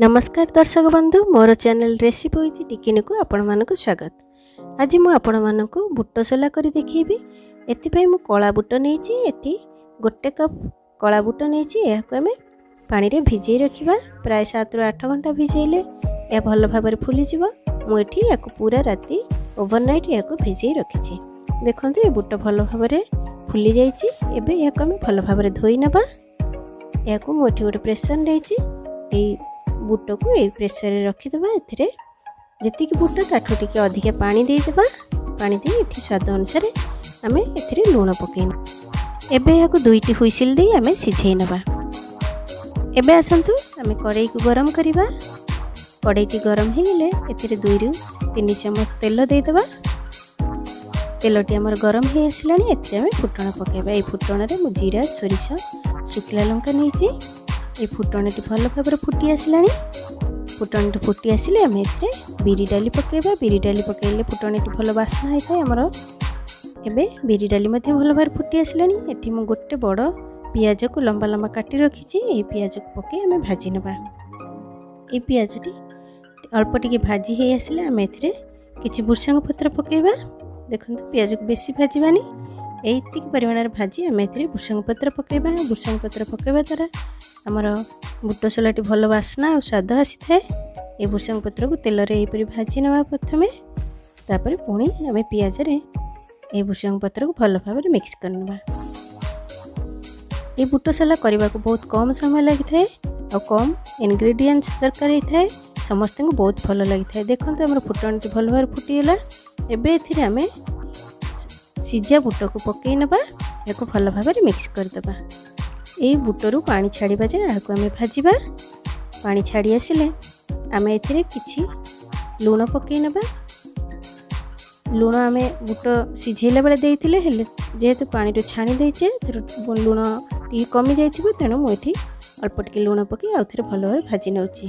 नमस्कार दर्शक बंधु मोर चैनल रेसिपी विथ टिकिन को आपण मानक स्वागत। आज मु आपण मानक बुट सोला करी देखिबी। एथिपाई मु कला बुट नेछि। एथि गोटे कप कला बुट नेछि। याको हमें पानी रे भिजै रखिबा। प्राय 7 ରୁ 8 घंटा भिजैले या भल भाबरे फुली जिवो। मु एथि याको पूरा राती ओवरनाइट याको भिजै रखिछि। देखंतु ए बुट भल भाबरे फुली जाइछि। एबे याको हम भल भाबरे धोई नबा। याको मु एथि गोटे प्रेशर नेछि। ए बुट को ये प्रेशर रखीदे। एति बुट ताठू टिके अधिका पानी देदेबा। पानी दे ये स्वाद अनुसार आम ए लुण पकईना। एबे या दुईटी हुइसिल दे आम सिझे नबा। एबे आसतु आम कड़ई को गरम करवा। कड़ईटी गरम हो गले ए 2 ରୁ 3 चम्मच तेल देदेबा। तेलटी आमर गरम हो आसला। एम फुटण पकेबा। ये फुटण में मु जीरा सोरिष शुखला लंका नहीं। ये फुटणटी भल भाव फुटी आसला। फुटणटी फुटी आसिले आम ए बिरी डाली पकेबा। बिरी डाली पकेले फुटणटी भल बास्ना होता है। आमर एबे बिरी डाली भल भाव फुटी आसला। एठी मु गोटे बड़ पियाज को लंबा लंबा काटी रखी। ये पियाज को पके आम भाजी नबा। ये पियाजटी अल्प टिके भाजी हो आसिले आम ए किछि भृषंग पत्र पकेबा। देखंतु पियाज को बेसी भाजबानी। एतिक परिमाण भाजी आम ए भृषंग पत्र पकेबा। भृषंग पत्र पकेबा द्वारा आमर बुट सोलाटी भल बास्ना और स्वाद आसी थाए। ये भृषंग पत्र को तेल रे एपरि भाजी नवा प्रथमे। तापर पुणी आम पियाज रे ये भृषंग पत्र को भल भाव मिक्स करनबा। ये बुट सोला करने को बहुत कम समय लगी थाए और कम इनग्रेडिएंट्स दरकार होता है। समस्त को बहुत भल लगी थाए। देखंतु हमर फुटणटी भल भाव फुटीगला। एबे एथिरे आम सिझा बुट को पकई नबा। याको भल भाव मिक्स करदबा। ये बुटरू पानी छाड़ा जाए आम भाजवा। पानी छाड़ी आसिले आम ए किछि लुण पकई नबा। लुण आम बुट सिझेला बेले देइथिले हेले जेहेतु पानी रो छाणी देइछे लुण टी कमी जाइथिबो। तेणु मुझे अल्प टिके लुण पकई आउ थे भल भाव भाजी नउछि।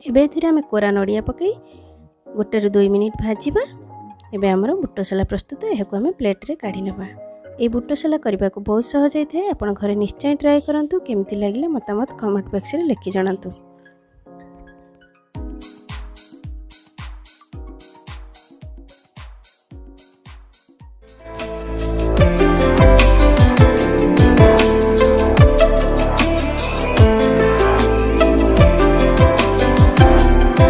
एबे एथिरे आम कोरा नड़िया पकई 1 ରୁ 2 मिनिट भाजवा। एबे हमर बुट सोला प्रस्तुत। याको आम प्लेट रे काढी नबा। ये बुट सोला करने को बहुत सहज होता है। आप घर निश्चय ट्राए करंतु। केमती लगिला मतामत कमेंट बॉक्स रे लिखि जणांतु।